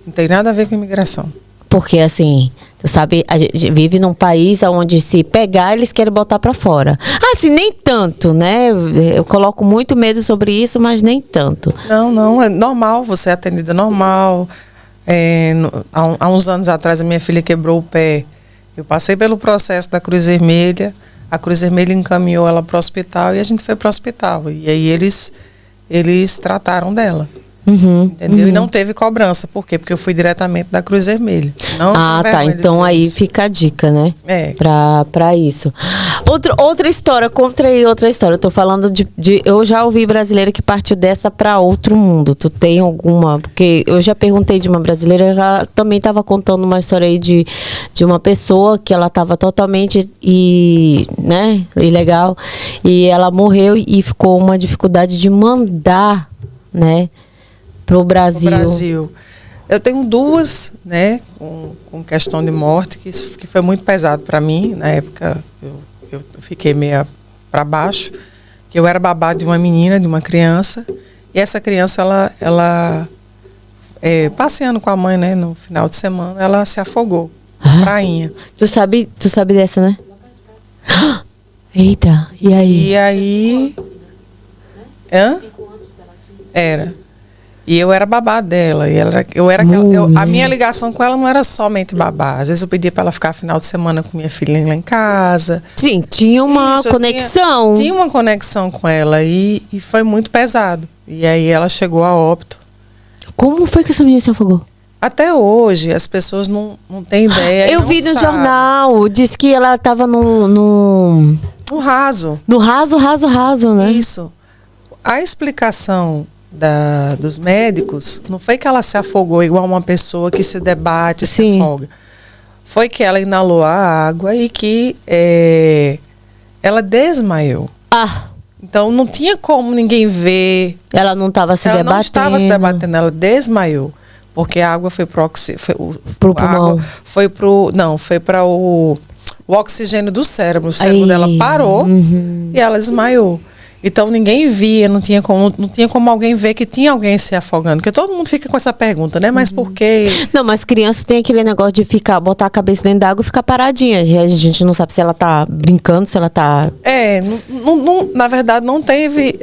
Não tem nada a ver com imigração. Porque, assim, sabe, a gente vive num país onde se pegar, eles querem botar pra fora. Assim, nem tanto, né? Eu coloco muito medo sobre isso, mas nem tanto. Não, é normal, você é atendida normal. Há uns anos atrás, a minha filha quebrou o pé. Eu passei pelo processo da Cruz Vermelha. A Cruz Vermelha encaminhou ela para o hospital e a gente foi para o hospital. E aí eles trataram dela. Entendeu? E não teve cobrança. Por quê? Porque eu fui diretamente da Cruz Vermelha. Tá. Então aí isso. Fica a dica, né? Pra isso. Outra história, conta aí outra história. Eu tô falando eu já ouvi brasileira que partiu dessa pra outro mundo. Tu tem alguma? Porque eu já perguntei de uma brasileira, ela também tava contando uma história aí de uma pessoa que ela tava totalmente ilegal. E ela morreu e ficou uma dificuldade de mandar, né? Pro Brasil. Eu tenho duas, né, com questão de morte, que foi muito pesado para mim. Na época, eu fiquei meio para baixo, que eu era babá de uma menina, de uma criança, e essa criança, ela passeando com a mãe, né, no final de semana, ela se afogou. prainha. Tu sabe dessa, né? Eita, e aí? E aí... Hã? Era. E eu era babá dela. E a minha ligação com ela não era somente babá. Às vezes eu pedia para ela ficar final de semana com minha filhinha lá em casa. Sim, tinha uma conexão. Tinha uma conexão com ela e foi muito pesado. E aí ela chegou a óbito. Como foi que essa menina se afogou? Até hoje, as pessoas não têm ideia. Eu vi no jornal, diz que ela estava no raso. No raso, né? Isso. A explicação dos médicos não foi que ela se afogou igual uma pessoa que se debate, se afoga. Foi que ela inalou a água e que ela desmaiou. Então não tinha como ninguém ver. Ela não estava se debatendo. Ela não estava se debatendo, ela desmaiou. Porque a água foi pro pulmão. Foi para o oxigênio do cérebro. O cérebro dela parou e ela desmaiou. Então ninguém via, não tinha como alguém ver que tinha alguém se afogando. Porque todo mundo fica com essa pergunta, né? Mas por quê? Não, mas criança tem aquele negócio de botar a cabeça dentro d'água e ficar paradinha. A gente não sabe se ela tá brincando, se ela tá... Na verdade não teve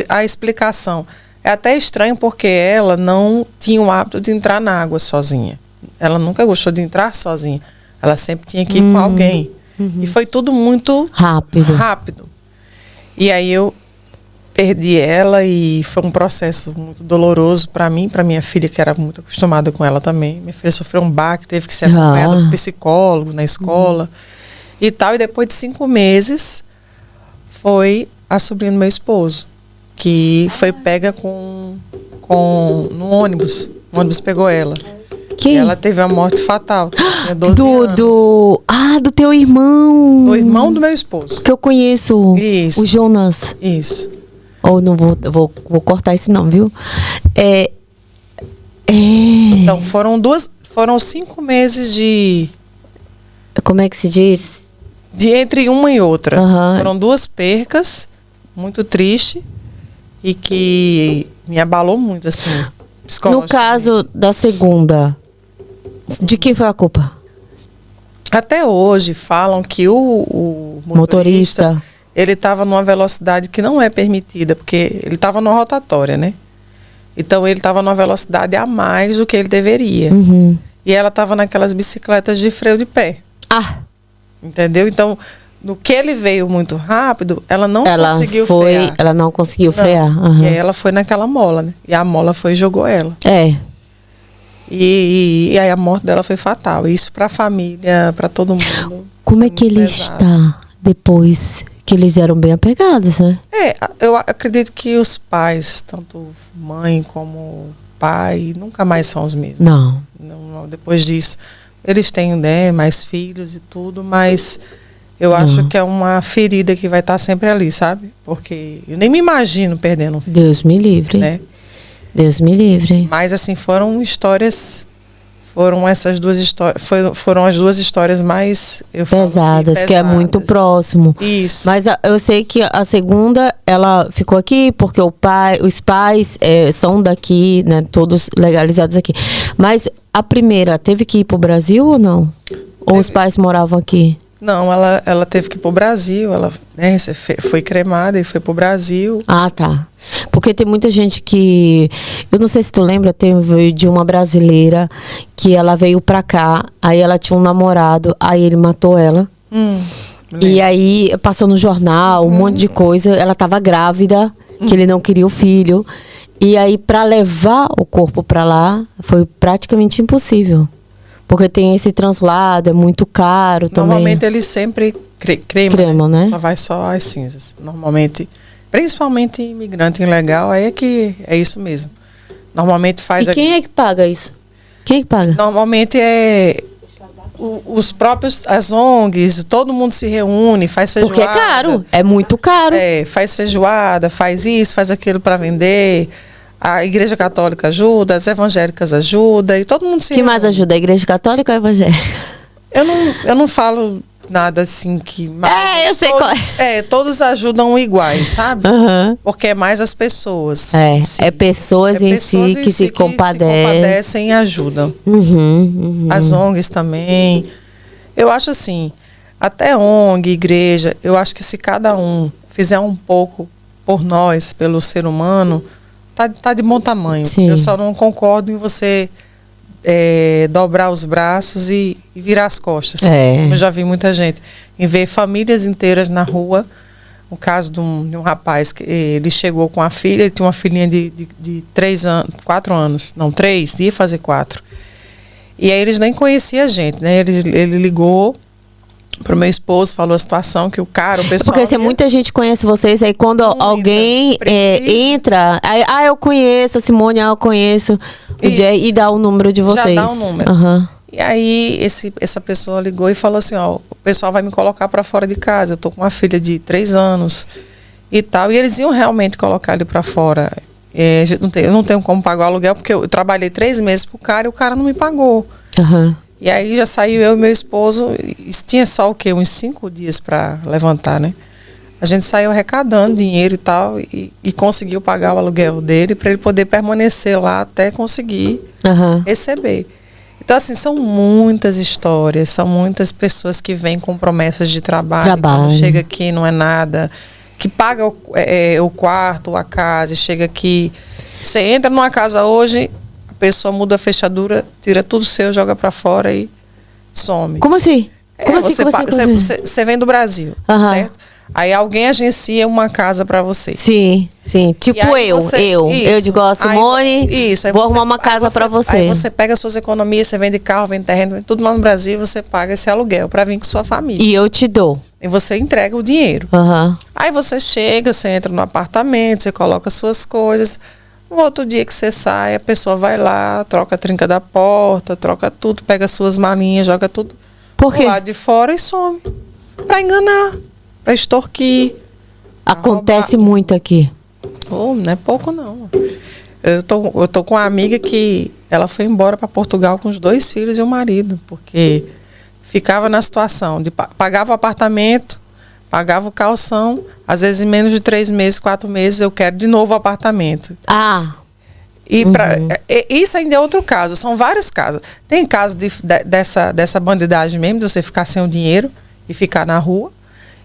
a explicação. É até estranho porque ela não tinha o hábito de entrar na água sozinha. Ela nunca gostou de entrar sozinha. Ela sempre tinha que ir com alguém. E foi tudo muito rápido. E aí eu perdi ela e foi um processo muito doloroso para mim, para minha filha, que era muito acostumada com ela também. Minha filha sofreu um baque, teve que ser acompanhada por psicólogo na escola e tal. E depois de 5 meses foi a sobrinha do meu esposo, que foi pega no ônibus. O ônibus pegou ela. E ela teve uma morte fatal. Tinha 12 anos. Do teu irmão. Do irmão do meu esposo. Que eu conheço. Isso. O Jonas. Isso. Não vou cortar esse não, viu? Então, foram 5 meses de... Como é que se diz? De entre uma e outra. Foram 2 percas, muito triste, e que me abalou muito, assim, psicologicamente. No caso da segunda, de quem foi a culpa? Até hoje falam que o motorista ele estava numa velocidade que não é permitida, porque ele estava numa rotatória, né? Então ele estava numa velocidade a mais do que ele deveria. E ela estava naquelas bicicletas de freio de pé. Entendeu? Então, no que ele veio muito rápido, ela não conseguiu frear. Ela não conseguiu frear. E aí ela foi naquela mola, né? E a mola foi e jogou ela. E aí a morte dela foi fatal. Isso para a família, para todo mundo. Como é que ele está depois? Que eles eram bem apegados, né? Eu acredito que os pais, tanto mãe como pai, nunca mais são os mesmos. Não. Depois disso, eles têm, né, mais filhos e tudo, mas eu acho que é uma ferida que vai estar sempre ali, sabe? Porque eu nem me imagino perdendo um filho. Deus me livre. Né? Deus me livre. Mas assim, foram essas 2 histórias, foram as 2 histórias mais pesadas, que é muito próximo. Isso. Mas eu sei que a segunda, ela ficou aqui porque os pais são daqui, né, todos legalizados aqui. Mas a primeira teve que ir pro Brasil ou não? Ou os pais moravam aqui? Não, ela teve que ir pro Brasil, ela, né, foi cremada e foi pro Brasil. Tá. Porque tem muita gente que... Eu não sei se tu lembra, teve de uma brasileira que ela veio pra cá, aí ela tinha um namorado, aí ele matou ela. E aí passou no jornal, um monte de coisa, ela tava grávida, que ele não queria o filho. E aí pra levar o corpo pra lá, foi praticamente impossível. Porque tem esse translado, é muito caro também. Normalmente eles sempre cremam, né? Só vai só as cinzas. Normalmente, principalmente imigrante ilegal, aí é isso mesmo. Normalmente faz... E quem é que paga isso? Quem é que paga? Normalmente os próprios, as ONGs, todo mundo se reúne, faz feijoada. Porque é caro, é muito caro. Faz feijoada, faz isso, faz aquilo para vender. A Igreja Católica ajuda, as evangélicas ajudam e todo mundo se reúne. Mais ajuda, a Igreja Católica ou a evangélica? Eu não falo nada assim que... Eu sei qual todos ajudam iguais, sabe? Uhum. Porque é mais as pessoas. Pessoas em si que se compadecem e ajudam. As ONGs também. Eu acho assim, até ONG, igreja, eu acho que se cada um fizer um pouco por nós, pelo ser humano, tá de bom tamanho. Sim. Eu só não concordo em você dobrar os braços e virar as costas. Eu já vi muita gente. Em ver famílias inteiras na rua. O caso de um rapaz que ele chegou com a filha, ele tinha uma filhinha de 4 anos. Não, 3, ia fazer 4. E aí eles nem conheciam a gente, né? Ele ligou pro meu esposo, falou a situação que o pessoal... Porque se muita gente conhece vocês, aí quando alguém entra... Aí, eu conheço a Simone, eu conheço o Jay, e dá o número de vocês. Já dá o número. Uhum. E aí essa pessoa ligou e falou assim, o pessoal vai me colocar para fora de casa, eu tô com uma filha de 3 anos e tal. E eles iam realmente colocar ele para fora. Eu não tenho como pagar o aluguel, porque eu trabalhei 3 meses pro cara e o cara não me pagou. Uhum. E aí já saiu eu e meu esposo, e tinha só uns 5 dias para levantar, né? A gente saiu arrecadando dinheiro e tal, e conseguiu pagar o aluguel dele para ele poder permanecer lá até conseguir receber. Então, assim, são muitas histórias, são muitas pessoas que vêm com promessas de trabalho. Quando chega aqui não é nada, que paga o quarto, a casa, e chega aqui. Você entra numa casa hoje... A pessoa muda a fechadura, tira tudo seu, joga pra fora e some. Como assim? Como assim? Você vem do Brasil, certo? Aí alguém agencia uma casa pra você. Sim. Tipo eu digo, Simone, vou arrumar uma casa pra você. Aí você pega suas economias, você vende carro, vende terreno, tudo lá no Brasil, você paga esse aluguel pra vir com sua família. E eu te dou. E você entrega o dinheiro. Aí você chega, você entra no apartamento, você coloca suas coisas... No outro dia que você sai, a pessoa vai lá, troca a trinca da porta, troca tudo, pega suas malinhas, joga tudo do lado de fora e some. Pra enganar, pra extorquir. Acontece muito aqui. Não é pouco não. Eu tô com uma amiga que ela foi embora para Portugal com os 2 filhos e o marido, porque ficava na situação de pagava o apartamento, pagava o calção, às vezes em menos de 3 meses, 4 meses, eu quero de novo o apartamento. E isso ainda é outro caso, são vários casos. Tem caso dessa bandidagem mesmo, de você ficar sem o dinheiro e ficar na rua.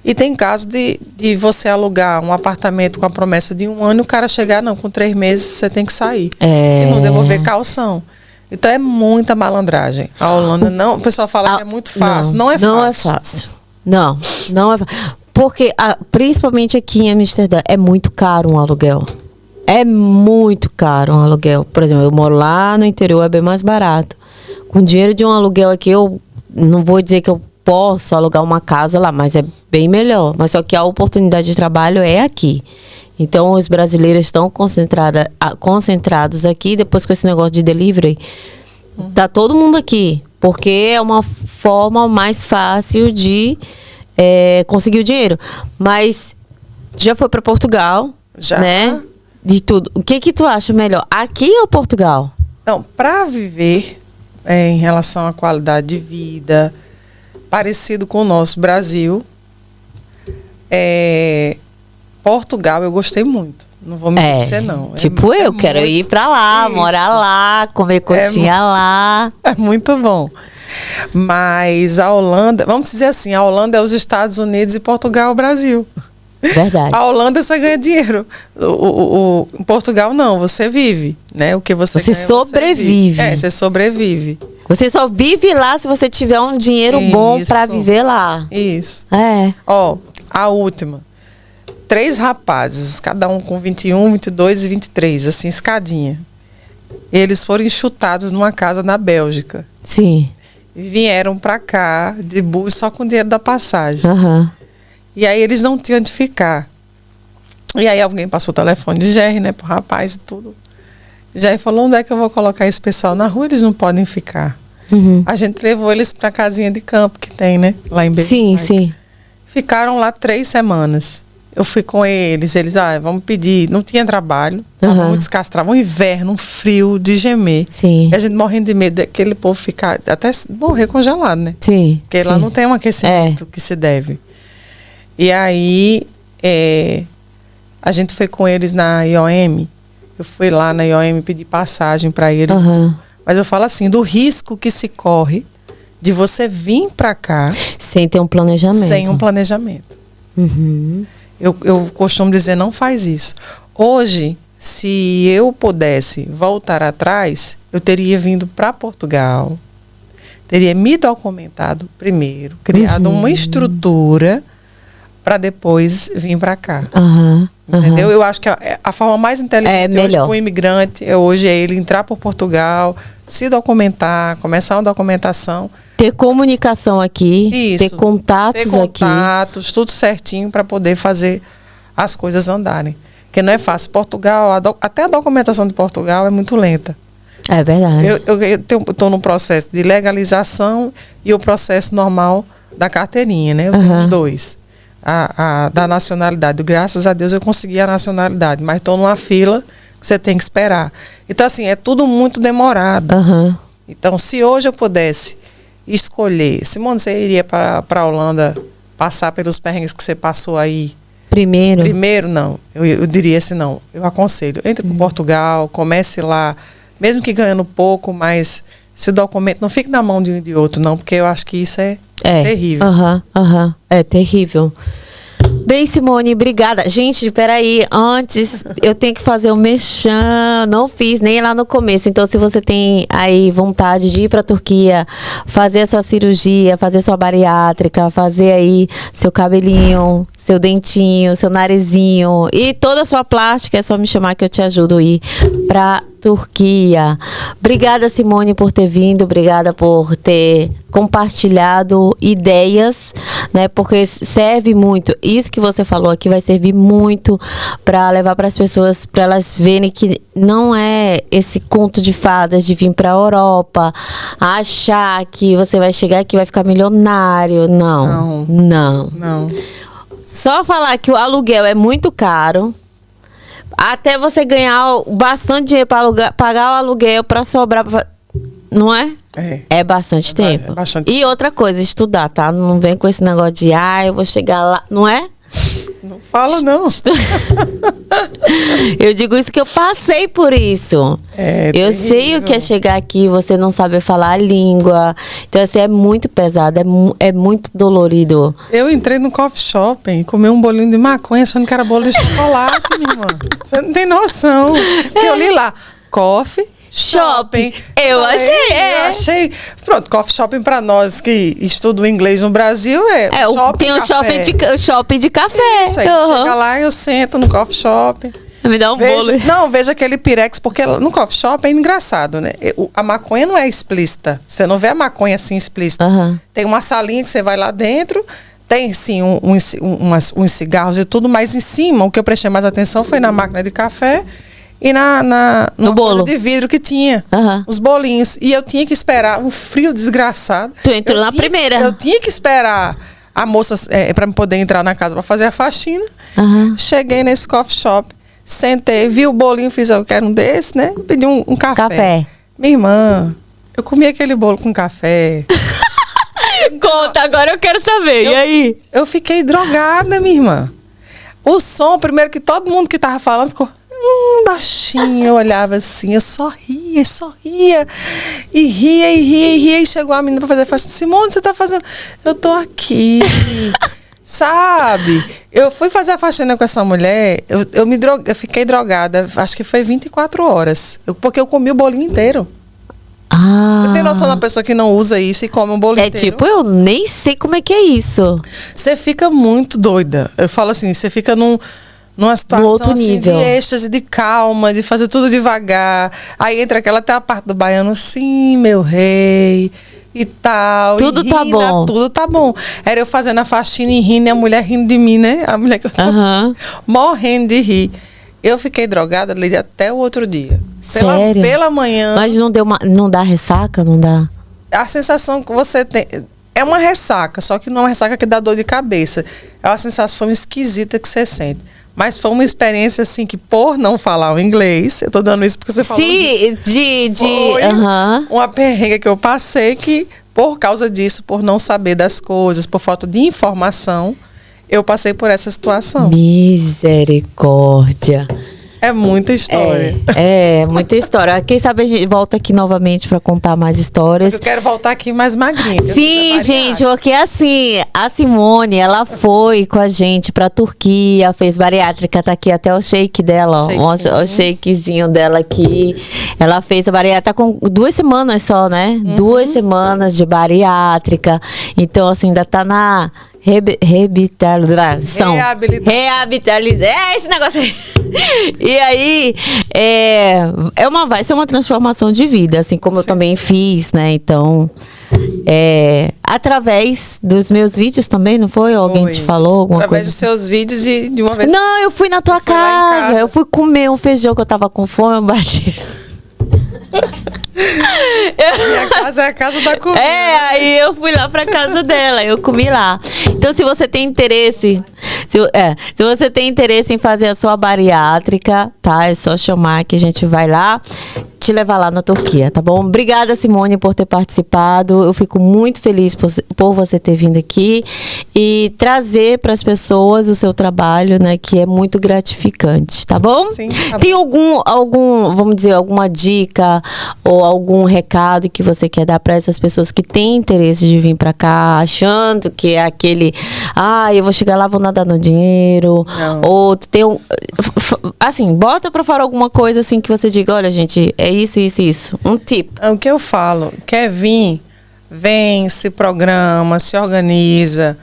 E tem caso de você alugar um apartamento com a promessa de 1 ano e o cara chegar, não, com 3 meses você tem que sair. E não devolver calção. Então é muita malandragem. A Holanda não, o pessoal fala que é muito fácil. Não é fácil. Não é fácil. Não é porque principalmente aqui em Amsterdã é muito caro um aluguel. É muito caro um aluguel. Por exemplo, eu moro lá no interior, é bem mais barato. Com dinheiro de um aluguel aqui, eu não vou dizer que eu posso alugar uma casa lá, mas é bem melhor. Mas só que a oportunidade de trabalho é aqui. Então os brasileiros estão concentrados aqui. Depois com esse negócio de delivery, tá todo mundo aqui. Porque é uma forma mais fácil de conseguir o dinheiro. Mas já foi para Portugal, já, né? De tudo. O que tu acha melhor? Aqui ou Portugal? Não, para viver em relação à qualidade de vida, parecido com o nosso Brasil, Portugal eu gostei muito. Não vou me dizer não. Tipo eu quero ir para lá, morar lá, comer coxinha lá. É muito bom. Mas a Holanda, vamos dizer assim, a Holanda é os Estados Unidos e Portugal é o Brasil. Verdade. A Holanda você ganha dinheiro. Em Portugal não, você vive, né? O que você ganha, sobrevive. Você sobrevive. Você só vive lá se você tiver um dinheiro bom para viver lá. Isso. Ó, a última. 3 rapazes, cada um com 21, 22 e 23, assim, escadinha. Eles foram enxutados numa casa na Bélgica. Sim. E vieram pra cá de bus só com o dinheiro da passagem. E aí eles não tinham onde ficar. E aí alguém passou o telefone de Jerry, né, pro rapaz e tudo. Jerry falou, onde é que eu vou colocar esse pessoal? Na rua eles não podem ficar. A gente levou eles pra casinha de campo que tem, né, lá em Belém. Sim. Ficaram lá 3 semanas. Eu fui com eles, vamos pedir. Não tinha trabalho, tava muito descastrado. Um inverno, um frio de gemer. Sim. E a gente morrendo de medo daquele povo ficar, até morrer congelado, né? Sim. Porque lá não tem um aquecimento que se deve. E aí, a gente foi com eles na IOM. Eu fui lá na IOM pedir passagem para eles. Mas eu falo assim, do risco que se corre de você vir para cá... Sem ter um planejamento. Sem um planejamento. Eu costumo dizer, não faz isso. Hoje, se eu pudesse voltar atrás, eu teria vindo para Portugal, teria me documentado primeiro, criado uma estrutura para depois vir para cá. Entendeu? Eu acho que a forma mais inteligente hoje para o imigrante hoje é ele entrar por Portugal, se documentar, começar uma documentação. Ter comunicação aqui, Isso, ter contatos aqui. Tudo certinho para poder fazer as coisas andarem. Porque não é fácil. Portugal, até a documentação de Portugal é muito lenta. É verdade. Eu estou no processo de legalização e o processo normal da carteirinha, né? Eu tenho os dois. Da nacionalidade. Graças a Deus eu consegui a nacionalidade, mas estou numa fila que você tem que esperar. Então, assim, é tudo muito demorado. Então, se hoje eu pudesse escolher, Simone, você iria para a Holanda passar pelos perrengues que você passou aí? Primeiro, não. Eu diria assim, não. Eu aconselho. Entre para Portugal, comece lá, mesmo que ganhando pouco, mas se documente, não fique na mão de um e de outro, não, porque eu acho que isso é terrível. É terrível. Bem, Simone, obrigada. Gente, peraí, antes eu tenho que fazer o merchan, não fiz nem lá no começo. Então, se você tem aí vontade de ir para a Turquia, fazer a sua cirurgia, fazer sua bariátrica, fazer aí seu cabelinho, seu dentinho, seu narizinho e toda a sua plástica, é só me chamar que eu te ajudo a ir para Turquia. Obrigada, Simone, por ter vindo, obrigada por ter compartilhado ideias, né? Porque serve muito. Isso que você falou aqui vai servir muito para levar para as pessoas, para elas verem que não é esse conto de fadas de vir para a Europa, achar que você vai chegar aqui e vai ficar milionário. Não. Só falar que o aluguel é muito caro. Até você ganhar bastante dinheiro para pagar o aluguel para sobrar. Não é? É bastante tempo. E outra coisa, estudar, tá? Não vem com esse negócio de, eu vou chegar lá. Não é? Não fala, não. Eu digo isso que eu passei por isso. Eu sei o que é chegar aqui e você não saber falar a língua. Então, assim, é muito pesado, é muito dolorido. Eu entrei no coffee shop e comi um bolinho de maconha achando que era bolo de chocolate, minha irmã. Você não tem noção. Porque eu li lá, coffee shopping. Eu achei. Pronto, coffee shopping para nós que estudam inglês no Brasil tem um shopping de café. Isso aí, chega lá, eu sento no coffee shopping. Me dá um bolo. Não, veja aquele pirex, porque no coffee shop é engraçado, né? A maconha não é explícita. Você não vê a maconha assim explícita. Tem uma salinha que você vai lá dentro, tem sim uns cigarros e tudo, mas em cima, o que eu prestei mais atenção foi na máquina de café e no bolo de vidro que tinha os bolinhos. E eu tinha que esperar um frio desgraçado. Tu entrou na primeira. Eu tinha que esperar a moça para poder entrar na casa para fazer a faxina. Cheguei nesse coffee shop, sentei, vi o bolinho, fiz, eu quero um desse, né? Pedi um café. Minha irmã, eu comi aquele bolo com café. Conta, agora eu quero saber. E aí? Eu fiquei drogada, minha irmã. O som, primeiro que todo mundo que tava falando ficou baixinho. Eu olhava assim, eu só ria. E ria. E chegou a menina pra fazer festa. Simone, você tá fazendo? Eu tô aqui. Sabe? Eu fui fazer a faxina com essa mulher, eu fiquei drogada, acho que foi 24 horas. Porque eu comi o bolinho inteiro. Você tem noção da pessoa que não usa isso e come um bolo inteiro? Tipo, eu nem sei como é que é isso. Você fica muito doida. Eu falo assim, você fica numa situação outro assim, nível. De êxtase, de calma, de fazer tudo devagar. Aí entra até a parte do baiano, sim, meu rei, e tal. Tudo e tá bom. Tudo tá bom. Era eu fazendo a faxina e rindo, e a mulher rindo de mim, né? A mulher que eu tava morrendo de rir. Eu fiquei drogada ali até o outro dia. Sério? Pela manhã. Mas não dá ressaca? Não dá? A sensação que você tem... É uma ressaca, só que não é uma ressaca que dá dor de cabeça. É uma sensação esquisita que você sente. Mas foi uma experiência, assim, que por não falar o inglês, eu tô dando isso porque você falou. Sim, foi uma perrengue que eu passei que, por causa disso, por não saber das coisas, por falta de informação, eu passei por essa situação. Misericórdia. É muita história. Muita história. Quem sabe a gente volta aqui novamente para contar mais histórias. Só que eu quero voltar aqui mais magrinha. Sim, gente, porque assim, a Simone, ela foi com a gente pra Turquia, fez bariátrica, tá aqui até o shake dela, ó, o shakezinho dela aqui. Ela fez a bariátrica, tá com 2 semanas só, né? 2 semanas de bariátrica. Então, assim, ainda tá na reabilitação. Esse negócio aí. E aí, vai ser uma transformação de vida, assim como eu também fiz, né? Então, através dos meus vídeos também, não foi? Alguém te falou alguma coisa? Através dos seus vídeos e de uma vez... Não, eu fui na tua casa. Eu fui comer um feijão que eu tava com fome, eu bati... Minha casa é a casa da comida. Aí eu fui lá pra casa dela, eu comi lá. Então, se você tem interesse, se você tem interesse em fazer a sua bariátrica, tá? É só chamar que a gente vai lá te levar lá na Turquia, tá bom? Obrigada, Simone, por ter participado. Eu fico muito feliz por você ter vindo aqui e trazer para as pessoas o seu trabalho, né? Que é muito gratificante, tá bom? Sim, tá Tem vamos dizer, alguma dica ou algum recado que você quer dar para essas pessoas que têm interesse de vir para cá, achando que é aquele, eu vou chegar lá, vou nadar no dinheiro, não. Ou tem assim, bota para fora alguma coisa assim que você diga, olha, gente, é isso. Um tip. O que eu falo, quer vir, vem, se programa, se organiza.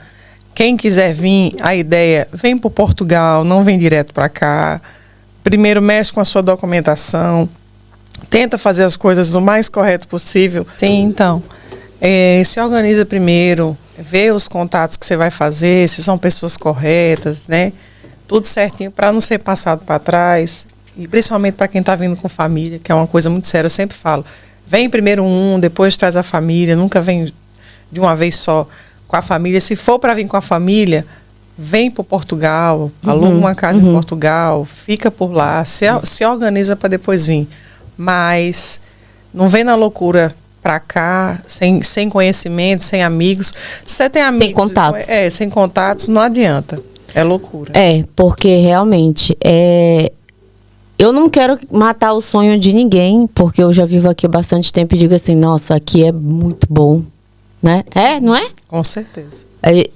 Quem quiser vir, a ideia, vem para Portugal, não vem direto para cá. Primeiro mexe com a sua documentação. Tenta fazer as coisas o mais correto possível. Sim, então, se organiza primeiro, vê os contatos que você vai fazer, se são pessoas corretas, né? Tudo certinho para não ser passado para trás. E principalmente para quem está vindo com família, que é uma coisa muito séria. Eu sempre falo, vem primeiro depois traz a família, nunca vem de uma vez só com a família. Se for para vir com a família, vem para Portugal, aluga uma casa em Portugal, fica por lá, se organiza para depois vir. Mas não vem na loucura para cá, sem conhecimento, sem amigos. Se você tem amigos... Sem contatos. Sem contatos, não adianta. É loucura. Porque realmente eu não quero matar o sonho de ninguém, porque eu já vivo aqui há bastante tempo e digo assim, nossa, aqui é muito bom, né? Não é? Com certeza.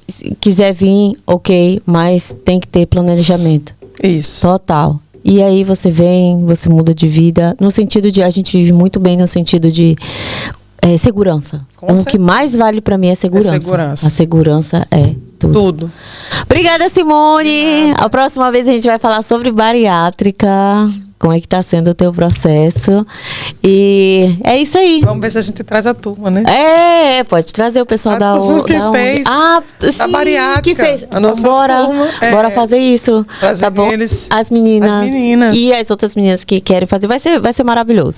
Se quiser vir, ok, mas tem que ter planejamento. Isso. Total. E aí você vem, você muda de vida, no sentido de, a gente vive muito bem no sentido de segurança. O que mais vale pra mim é segurança. A segurança é tudo. Obrigada, Simone. A próxima vez a gente vai falar sobre bariátrica. Como é que tá sendo o teu processo. E é isso aí. Vamos ver se a gente traz a turma, né? Pode trazer o pessoal da fez. Sim, da bariátrica. Que fez. A nossa turma. Bora fazer isso. Trazer tá bom? Eles, as meninas. E as outras meninas que querem fazer. Vai ser maravilhoso.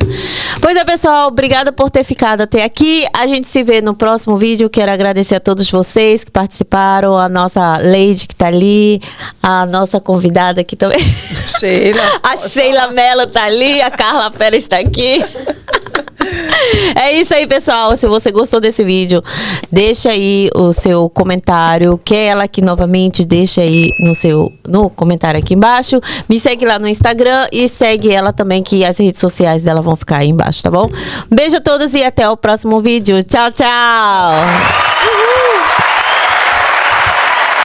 Pois é, pessoal. Obrigada por ter ficado até aqui. A gente se vê no próximo vídeo. Quero agradecer a todos vocês que participaram. A nossa Lady que tá ali. A nossa convidada aqui também. Sheila. A Sheila Mello tá ali, a Carla Pérez tá aqui. É isso aí, pessoal. Se você gostou desse vídeo, deixa aí o seu comentário. Quer ela aqui novamente, deixa aí no comentário aqui embaixo. Me segue lá no Instagram e segue ela também, que as redes sociais dela vão ficar aí embaixo, tá bom? Beijo a todos e até o próximo vídeo. Tchau, tchau!